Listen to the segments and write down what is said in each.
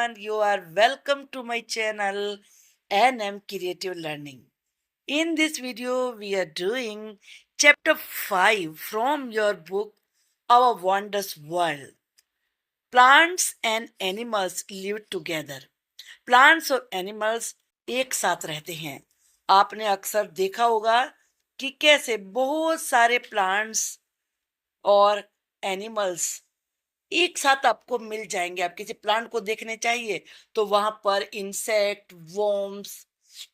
everyone. You are welcome to my channel NM Creative Learning. In this video, we are doing chapter 5 from your book Our Wondrous World. Plants and animals live together. Plants और animals एक साथ रहते हैं. आपने अक्सर देखा होगा कि कैसे बहुत सारे प्लांट्स और एनिमल्स एक साथ आपको मिल जाएंगे. आप किसी प्लांट को देखने चाहिए तो वहां पर इंसेक्ट, वॉर्म्स,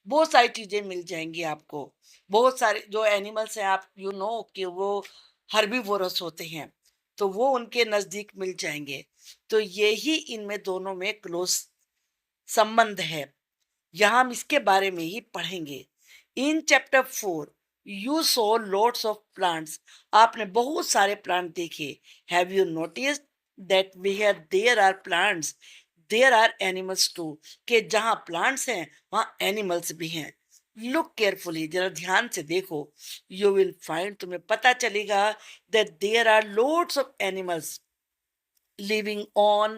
बहुत सारी चीजें मिल जाएंगी आपको. बहुत सारे जो एनिमल्स हैं, आप कि वो हर्बीवोरस होते हैं, तो वो उनके नजदीक मिल जाएंगे. तो यही इनमें दोनों में क्लोज संबंध है. यहाँ हम इसके बारे में ही पढ़ेंगे. In chapter 4 you saw lots of plants. आपने बहुत सारे प्लांट देखे. Have you notice that where there are plants there are animals too. कि जहाँ प्लांट्स हैं वहाँ एनिमल्स भी हैं. लुक केयरफुली, जरा ध्यान से देखो. यू विल फाइंड, तुम्हें पता चलेगा that there are lots of animals living on,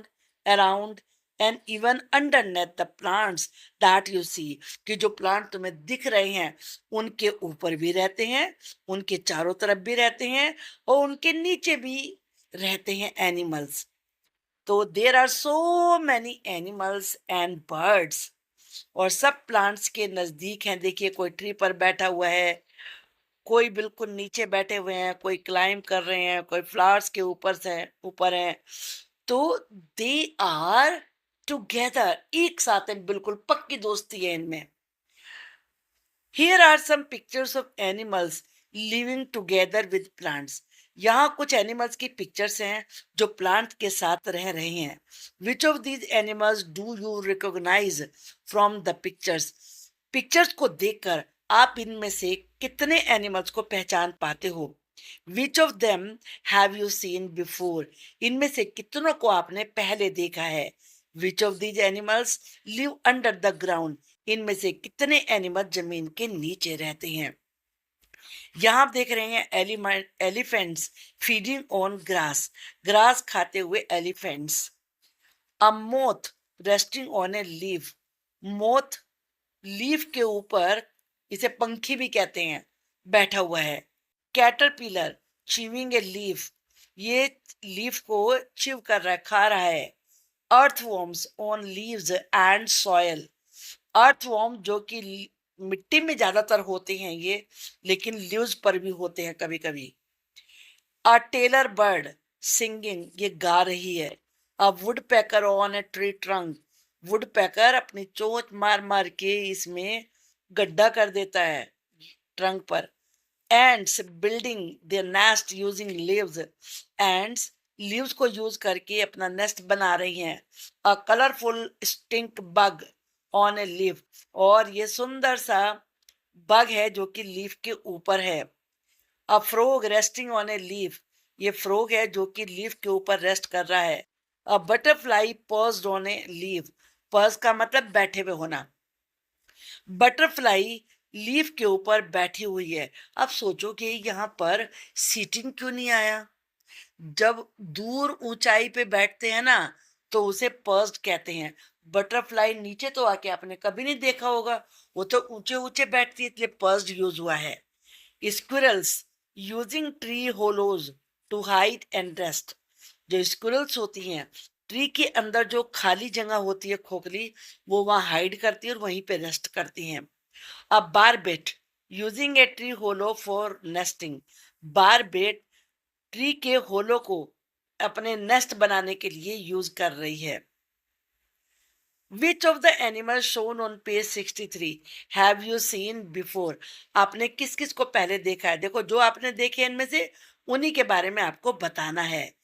around and even underneath the plants that you see. कि जो प्लांट तुम्हें दिख रहे हैं उनके ऊपर भी रहते हैं, उनके चारों तरफ भी रहते हैं और उनके नीचे भी रहते हैं एनिमल्स. तो there are so many animals and birds. और सब प्लांट्स के नजदीक हैं. देखिए, कोई ट्री पर बैठा हुआ है, कोई बिल्कुल नीचे बैठे हुए हैं, कोई क्लाइंब कर रहे हैं, कोई फ्लावर्स के ऊपर है. तो दे आर टुगेदर, एक साथ हैं, बिल्कुल पक्की दोस्ती है इनमें. Here are some pictures of animals living together with plants. यहाँ कुछ एनिमल्स की पिक्चर्स हैं जो प्लांट के साथ रह रहे हैं. Which of these animals do you recognise from the pictures. Pictures को देखकर आप इनमें से कितने एनिमल्स को पहचान पाते हो. Which of them have you seen before. इनमें से कितनों को आपने पहले देखा है. विच of these animals live under the ground. इनमें से कितने एनिमल जमीन के नीचे रहते हैं. यहाँ आप देख रहे हैं elephants feeding on grass. Grass खाते हुए elephants. A moth resting on a leaf. Moth leaf के ऊपर, इसे पंखी भी कहते हैं, बैठा हुआ है. Caterpillar chewing a leaf. ये लीफ को चिव कर रहा है, खा रहा है. Earthworms on leaves and soil. Earthworm जो कि मिट्टी में ज्यादातर होते हैं ये, लेकिन लीव्स पर भी होते हैं कभी कभी. अ टेलर बर्ड सिंगिंग, ये गा रही है. A woodpecker on a tree trunk. Woodpecker अपनी चोंच मार मार के इसमें गड्ढा कर देता है ट्रंक पर. Ants building their nest using leaves. Ants leaves को यूज करके अपना नेस्ट बना रही हैं. A colourful stink bug on a leaf. और ये सुंदर सा बग है जो कि लीफ के ऊपर है. A frog resting on a leaf. ये फ्रॉग है जो कि लीफ के ऊपर रेस्ट कर रहा है. A butterfly pursued on a leaf. Purse का मतलब बैठे हुए होना. बटरफ्लाई लीफ के ऊपर बैठी हुई है. अब सोचो कि यहाँ पर सीटिंग क्यों नहीं आया. जब दूर ऊंचाई पे बैठते हैं ना तो उसे पर्स्ड कहते हैं. बटरफ्लाई नीचे तो आके आपने कभी नहीं देखा होगा, वो तो ऊंचे ऊंचे बैठती है, इसलिए पर्स्ड यूज हुआ है. Squirrels using tree hollows to hide and rest. जो स्क्विरल्स होती हैं, ट्री के अंदर जो खाली जगह होती है, खोखली, वो वहां हाइड करती है और वहीं पे रेस्ट करती हैं. अब barbet using a tree hollow for nesting. Barbet tree के होलो को अपने नेस्ट बनाने के लिए यूज कर रही है. Which of the animal shown on page 63 have you seen before. आपने किस किस को पहले देखा है. देखो, जो आपने देखे इनमें से उन्हीं के बारे में आपको बताना है.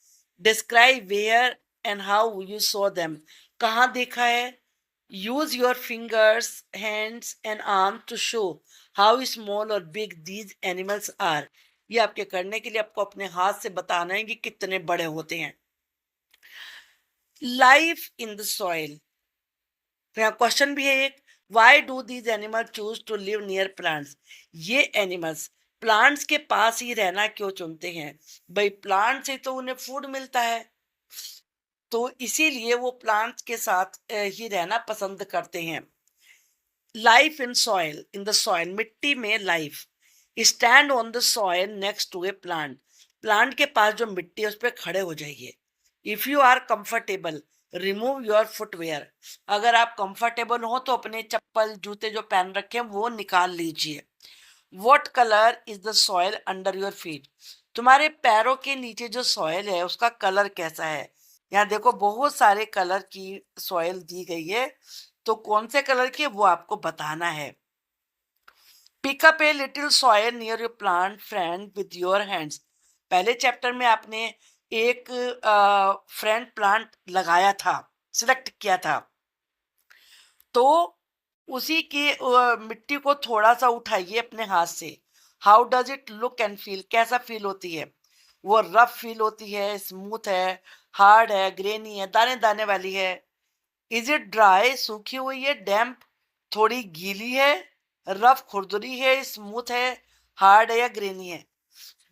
Describe where and how you saw them. कहाँ देखा है. Use your fingers, hands and arm to show how small और बिग दीज एनिमल्स आर. ये आपके करने के लिए आपको अपने हाथ से बताना है कि कितने बड़े होते हैं. Life in the soil. तो यहाँ क्वेश्चन भी है एक. Why do these animal choose to live near plants. ये एनिमल्स प्लांट्स के पास ही रहना क्यों चुनते हैं. भाई, प्लांट से तो उन्हें फूड मिलता है. तो इसीलिए वो प्लांट्स के साथ ही रहना पसंद करते हैं। Life in soil, in the soil, मिट्टी में लाइफ। Stand on the soil next to a plant, plant के पास जो मिट्टी है उस पर खड़े हो जाइए। If you are comfortable, remove your footwear, अगर आप कंफर्टेबल हो तो अपने चप्पल जूते जो पहन रखे हैं वो निकाल लीजिए। What colour is the soil under your feet, तुम्हारे पैरों के नीचे जो सॉइल है उसका कलर कैसा है। यहाँ देखो बहुत सारे कलर की सॉइल दी गई है, तो कौन से कलर की है वो आपको बताना है। Pick up a little soil near your plant friend with your hands, पहले चैप्टर में आपने एक फ्रेंड प्लांट लगाया था, सिलेक्ट किया था, तो उसी की मिट्टी को थोड़ा सा उठाइए अपने हाथ से। How does it look and feel, कैसा फील होती है, वो रफ फील होती है, स्मूथ है, हार्ड है, ग्रेनी है, दाने दाने वाली है। इज इट ड्राई, सूखी हुई है, डैम्प, थोड़ी गीली है, रफ खुरदुरी है, स्मूथ है, हार्ड है या ग्रेनी है।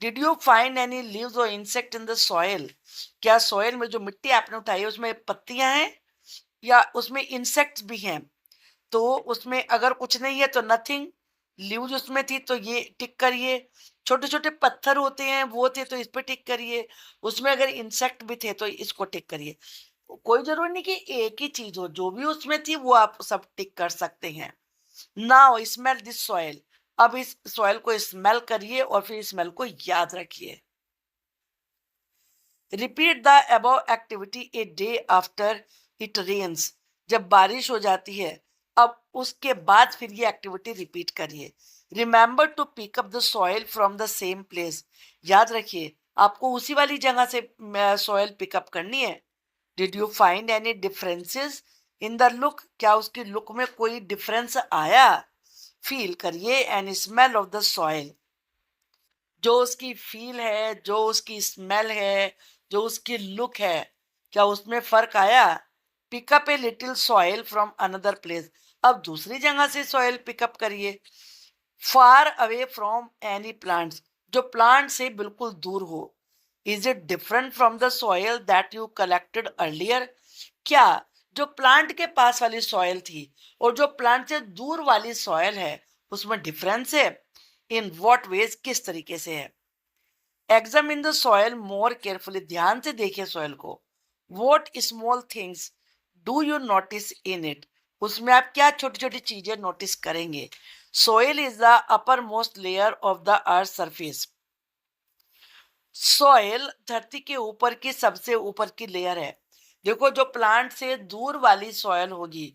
Did you find any leaves और इंसेक्ट इन द सॉइल, क्या सॉइल में जो मिट्टी आपने उठाई है उसमें पत्तियां हैं या उसमें इंसेक्ट्स भी हैं। तो उसमें अगर कुछ नहीं है तो नथिंग, लीव्स उसमें थी तो ये टिक करिए। छोटे छोटे पत्थर होते हैं वो थे तो इस पे टिक करिए। उसमें अगर इंसेक्ट भी थे तो इसको टिक करिए। कोई जरूरी नहीं कि एक ही चीज हो, जो भी उसमें थी वो आप सब टिक कर सकते हैं। नाउ स्मेल दिस सॉइल, अब इस सॉइल को स्मेल करिए और फिर स्मेल को याद रखिए। Repeat the above activity a day after it rains, जब बारिश हो जाती है अब उसके बाद फिर ये एक्टिविटी रिपीट करिए। Remember to pick up the soil from the same place, याद रखिए आपको उसी वाली जगह से सॉइल पिकअप करनी है। Did you find any differences in the look, क्या उसकी लुक में कोई डिफरेंस आया। फील करिए and smell of the soil, जो उसकी फील है, जो उसकी स्मेल है, जो उसकी लुक है, क्या उसमें फर्क आया। Pickup A little soil from another place, अब दूसरी जगह से सॉइल पिकअप करिए। Far away from any plants, जो प्लांट से बिल्कुल दूर हो। Is it different from the soil that you collected earlier, क्या जो प्लांट के पास वाली सॉइल थी और जो प्लांट से दूर वाली सॉइल है उसमें डिफरेंस है। इन व्हाट वेज, किस तरीके से है। Examine the soil more carefully, ध्यान से देखिए सॉइल को। What small things do you notice in it, उसमें आप क्या छोटी छोटी चीजें नोटिस करेंगे। Soil is the upper most layer of the earth surface, soil धरती के ऊपर की सबसे ऊपर की लेयर है। देखो जो प्लांट से दूर वाली सॉइल होगी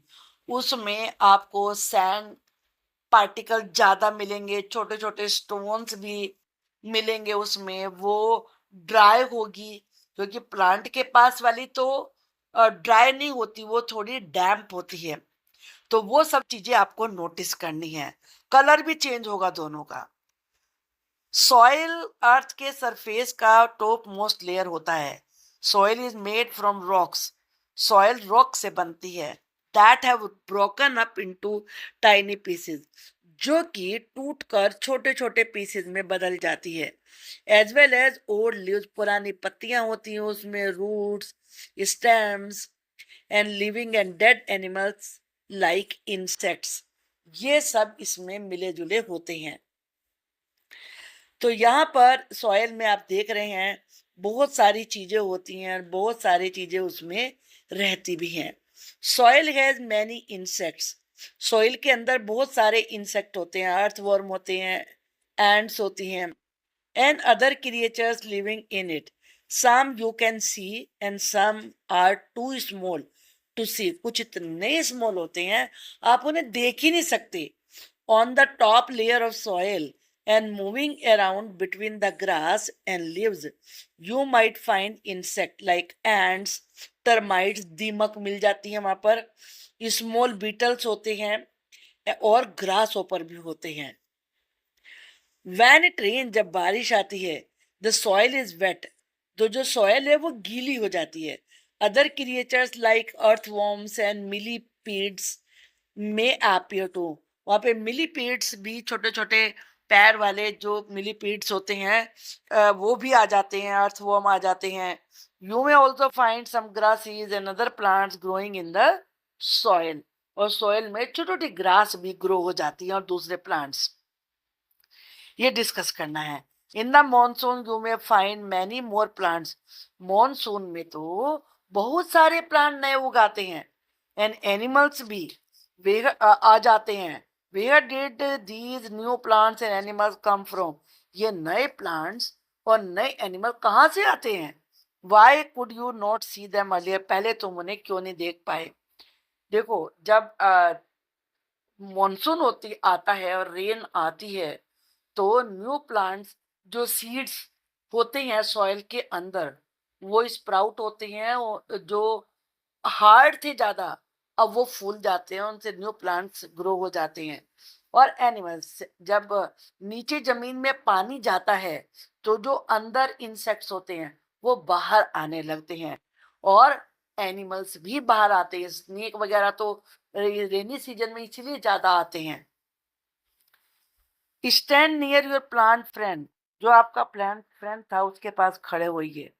उसमें आपको सैंड पार्टिकल ज्यादा मिलेंगे, छोटे छोटे स्टोन्स भी मिलेंगे उसमें, वो ड्राई होगी। क्योंकि प्लांट के पास वाली तो ड्राई नहीं होती, वो थोड़ी डैम्प होती है। तो वो सब चीजें आपको नोटिस करनी है। कलर भी चेंज होगा दोनों का। सॉइल अर्थ के सरफेस का टॉप मोस्ट लेयर होता है। Soil is made from rocks, soil rock से बनती है। That have broken up into tiny pieces, जो कि टूटकर छोटे छोटे पीसेस में बदल जाती है। As well as old leaves, पुरानी पत्तियां होती हैं उसमें, roots, stems and living and dead animals like insects, ये सब इसमें मिले जुले होते हैं। तो यहाँ पर सॉइल में आप देख रहे हैं बहुत सारी चीजें होती हैं और बहुत सारी चीजें उसमें रहती भी हैं। Soil has many insects, soil के अंदर बहुत सारे इंसेक्ट होते हैं, अर्थवर्म होते हैं, एंड्स होती हैं, and other creatures living in it. Some you can see and some are too small to see, कुछ इतने स्मॉल होते हैं आप उन्हें देख ही नहीं सकते। On the top layer of soil and moving around between the grass and leaves, you might find insect like ants, termites, दीमक मिल जाती है वहां पर, small beetles होते हैं और ग्रास ऊपर भी होते हैं। When it rains, जब बारिश आती है, the soil is wet, तो जो सॉयल है वो गीली हो जाती है। Other creatures like earthworms and millipedes में appear to, वहां पे मिलीपीड्स भी छोटे छोटे पैर वाले जो मिलीपीड्स होते हैं वो भी आ जाते हैं, अर्थवर्म आ जाते हैं. You may also find some grasses and other plants growing in the soil. और सॉइल में छोटी छोटी ग्रास भी ग्रो हो जाती हैं और दूसरे प्लांट्स. ये डिस्कस करना है. In the monsoon you may find many more plants. Monsoon में तो बहुत सारे प्लांट नए उगाते हैं. एंड एनिमल्स भी वे आ जाते हैं. Where did these new plants and animals come from. ये नए प्लांट्स और नए एनिमल कहाँ से आते हैं. Y could you not see them earlier. पहले तुम उन्हें क्यों नहीं देख पाए. देखो, जब मॉनसून होती आता है और रेन आती है तो न्यू प्लांट्स जो सीड्स होते हैं सॉइल के अंदर वो स्प्राउट होते हैं. जो हार्ड थे ज्यादा अब वो फूल जाते हैं, उनसे न्यू प्लांट्स ग्रो हो जाते हैं. और एनिमल्स जब नीचे जमीन में पानी जाता है तो जो अंदर इंसेक्ट्स होते हैं वो बाहर आने लगते हैं. और एनिमल्स भी बाहर आते हैं. स्नेक वगैरह तो रेनी सीजन में इसलिए ज्यादा आते हैं. Stand near your plant friend. जो आपका प्लांट फ्रेंड था उसके पास खड़े होइए.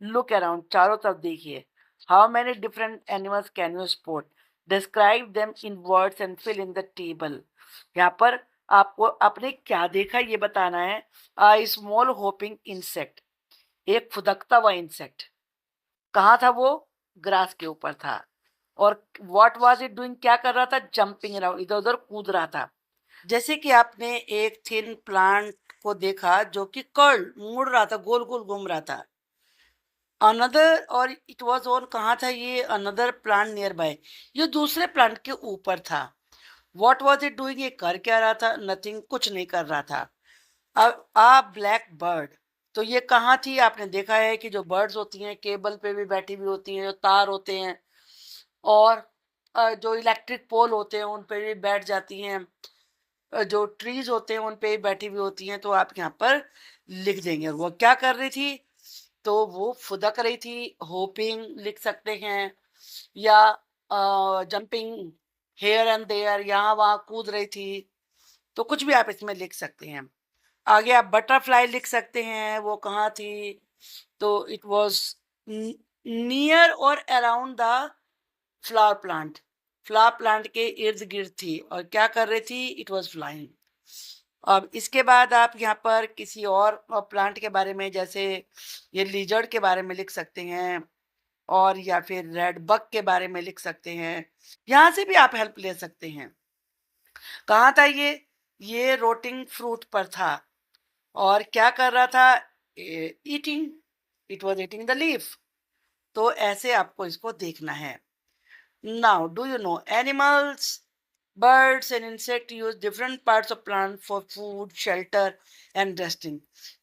Look around. चारों तरफ देखिए. How many different animals can you spot. Describe them in words and fill in the table. यहाँ पर आपको आपने क्या देखा ये बताना है. Small hopping insect. एक फुदकता हुआ इंसेक्ट. कहाँ था वो. ग्रास के ऊपर था. और व्हाट वाज इट डूइंग. क्या कर रहा था. Jumping around. इधर उधर कूद रहा था. जैसे कि आपने एक थिन प्लांट को देखा जो कि कर्ल मुड़ रहा था, गोल गोल घूम रहा था. अनदर और इट वाज ऑन. कहाँ था ये. Another plant near by. ये दूसरे प्लांट के ऊपर था. What was it doing. ये कर क्या रहा था. नथिंग. कुछ नहीं कर रहा था. अब आ ब्लैक बर्ड. तो ये कहाँ थी. आपने देखा है कि जो बर्ड्स होती हैं केबल पे भी बैठी हुई होती हैं, जो तार होते हैं और जो इलेक्ट्रिक पोल होते हैं उन पे भी बैठ जाती हैं, जो ट्रीज होते हैं उन पे बैठी हुई होती हैं. तो आप यहाँ पर लिख देंगे. वो क्या कर रही थी. तो वो फुदक रही थी. होपिंग लिख सकते हैं या जंपिंग हेयर एंड देयर. यहाँ वहाँ कूद रही थी. तो कुछ भी आप इसमें लिख सकते हैं. आगे आप बटरफ्लाई लिख सकते हैं. वो कहाँ थी. तो इट वॉज नियर और around the flower plant. Flower plant के इर्द गिर्द थी. और क्या कर रही थी. It was flying. अब इसके बाद आप यहाँ पर किसी और प्लांट के बारे में, जैसे ये लिजर्ड के बारे में लिख सकते हैं और या फिर रेड बग के बारे में लिख सकते हैं. यहाँ से भी आप हेल्प ले सकते हैं. कहाँ था ये रोटिंग फ्रूट पर था. और क्या कर रहा था. Eating. It was eating the leaf. तो ऐसे आपको इसको देखना है. Now do you know animals, birds and insects use different parts of plant for food, shelter and resting.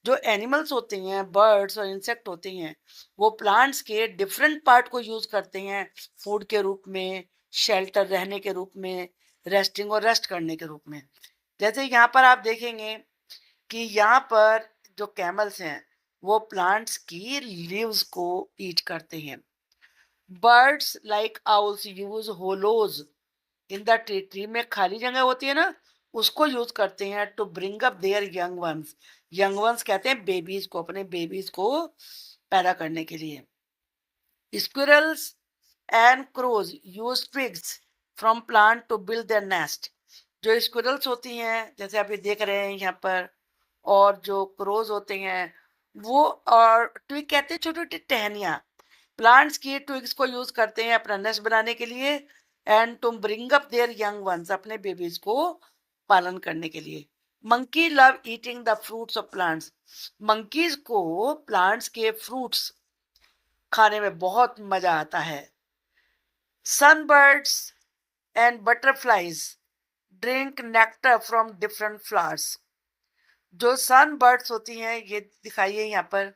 जो एनिमल्स होते हैं, बर्ड्स और इंसेक्ट होते हैं, वो प्लांट्स के डिफरेंट पार्ट को यूज करते हैं फूड के रूप में, शेल्टर रहने के रूप में, रेस्टिंग और रेस्ट करने के रूप में. जैसे यहाँ पर आप देखेंगे कि यहाँ पर जो कैमल्स हैं वो प्लांट्स की लीव्स को ईट करते हैं. Birds like owls use hollows in the tree. Tree में खाली जगह होती है ना, उसको यूज करते हैं to bring up their young ones. Young ones कहते हैं बेबीज को, अपने बेबीज को पैदा करने के लिए. Squirrels and crows use twigs from plant to build their nest. जो स्क्विरल्स होती हैं जैसे आप ये देख रहे हैं यहाँ पर, और जो क्रोज होते हैं वो, और ट्विग कहते हैं छोटी छोटी टहनियाँ. प्लांट्स की ट्विग्स को यूज करते हैं अपना नेस्ट बनाने के लिए and to bring up their young ones, अपने बेबीज को पालन करने के लिए. Monkey love eating the fruits of plants. Monkeys को प्लांट्स के फ्रूट्स खाने में बहुत मजा आता है. Sunbirds and butterflies drink nectar from different flowers. जो सनबर्ड्स होती हैं ये दिखाइए यहाँ पर,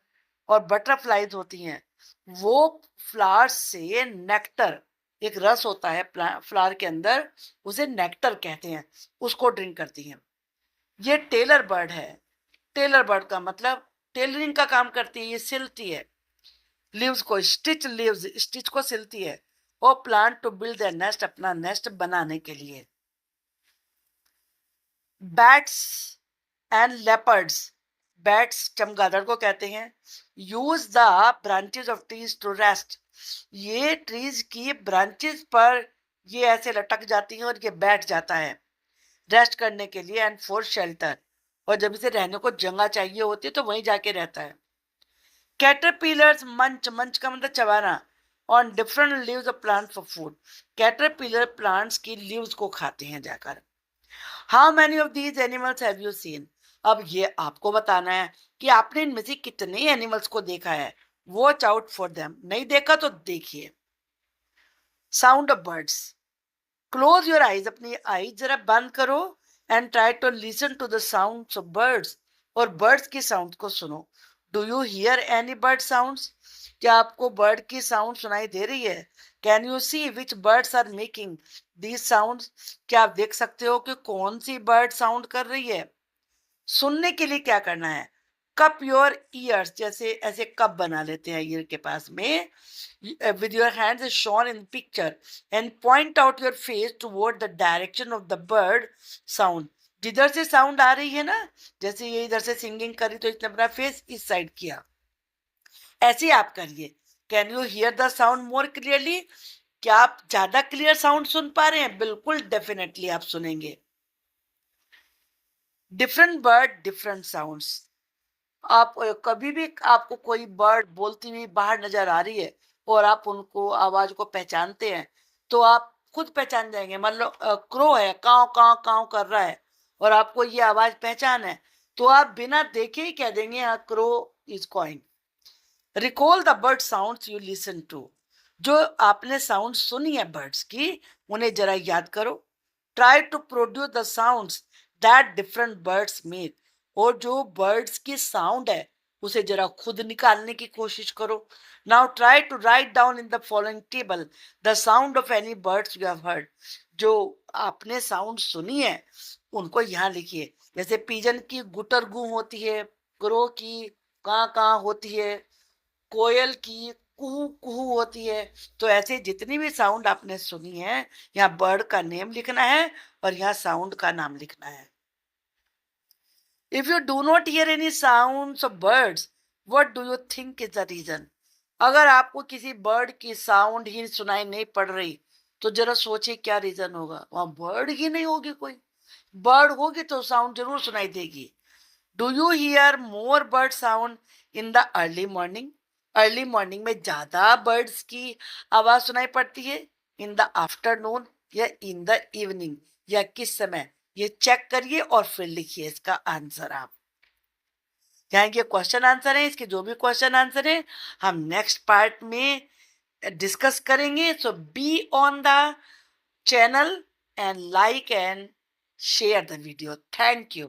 और बटरफ्लाइज होती हैं वो फ्लावर्स से नेक्टर, एक रस होता है फ्लावर के अंदर, उसे नेक्टर कहते हैं, उसको ड्रिंक करती हैं. ये टेलर बर्ड है. टेलर बर्ड का मतलब टेलरिंग का काम करती है. ये सिलती है लीव्स को. स्टिच लीव्स, स्टिच को सिलती है. और plant to build their nest, अपना नेस्ट बनाने के लिए. बैट्स एंड लेपर्ड्स, बैट्स चमगादड़ को कहते हैं, use the branches of trees to rest, ये ट्रीज की ब्रांचेस पर ये ऐसे लटक जाती हैं और ये बैठ जाता है रेस्ट करने के लिए, एंड फॉर शेल्टर, और जब इसे रहने को जगह चाहिए होती है तो वहीं जाके रहता है। कैटरपिलर्स मंच, मंच का मतलब चबाना, on different leaves of plant for food, caterpillar plants की लीव्स को खाते हैं जाकर। How many of these animals have you seen, अब ये आपको बताना है कि आपने इनमें से कितने एनिमल्स को देखा है। वॉच आउट फॉर देम, नहीं देखा तो देखिए। Sound of birds, close your eyes, अपनी आईज जरा बंद करो, and try to listen to the sounds of birds, और बर्ड्स की साउंड को सुनो। Do you hear any bird sounds, क्या आपको बर्ड की साउंड सुनाई दे रही है? Can you see which birds are making these sounds, क्या आप देख सकते हो कि कौन सी बर्ड साउंड कर रही है? सुनने के लिए क्या करना है? कप योर ईयर्स, जैसे ऐसे कप बना लेते हैं ईयर के पास में, with your hands is shown in picture, and point out your face toward the direction of the bird sound, जिधर से साउंड आ रही है ना, जैसे ये इधर से सिंगिंग करी तो इसने अपना फेस इस साइड किया, ऐसे आप करिए। Can you here the sound more clearly, क्या आप ज्यादा क्लियर साउंड सुन पा रहे हैं? बिल्कुल, डेफिनेटली आप सुनेंगे। डिफरेंट बर्ड डिफरेंट साउंड्स, आप कभी भी आपको कोई बर्ड बोलती हुई बाहर नजर आ रही है और आप उनको आवाज को पहचानते हैं, तो आप खुद पहचान जाएंगे। मान लो क्रो है, काव काव काव कर रहा है, और आपको ये आवाज पहचान है, तो आप बिना देखे ही कह देंगे हाँ, crow is cawing. Recall the bird sounds you listen to, जो आपने साउंड सुनी है बर्ड्स की, उन्हें जरा याद करो। Try to produce the sounds that different birds make, और जो बर्ड्स की साउंड है उसे जरा खुद निकालने की कोशिश करो। Now try to write down in the following table the sound of any birds you have heard, जो आपने साउंड सुनी है उनको यहाँ लिखिए। जैसे पीजन की गुटर गू होती है, क्रो की kaa kaa होती है, कोयल की कुहू कुहू होती है। तो ऐसे जितनी भी साउंड आपने सुनी है, यहाँ बर्ड का नेम लिखना है और यहाँ साउंड का नाम लिखना है। If you do not hear any sounds of birds, what do you think is the reason, अगर आपको किसी बर्ड की साउंड ही सुनाई नहीं पड़ रही, तो जरा सोचिए क्या रीजन होगा। वहां बर्ड ही नहीं होगी, कोई बर्ड होगी तो साउंड जरूर सुनाई देगी। Do you here more bird sound in the early morning, early morning में ज्यादा बर्ड्स की आवाज सुनाई पड़ती है, इन द आफ्टरनून या इन द इवनिंग, या किस समय, ये चेक करिए और फिर लिखिए इसका आंसर। आप यहाँ ये क्वेश्चन आंसर है, इसके जो भी क्वेश्चन आंसर है हम नेक्स्ट पार्ट में डिस्कस करेंगे। So be on the channel and like and share the video. Thank you.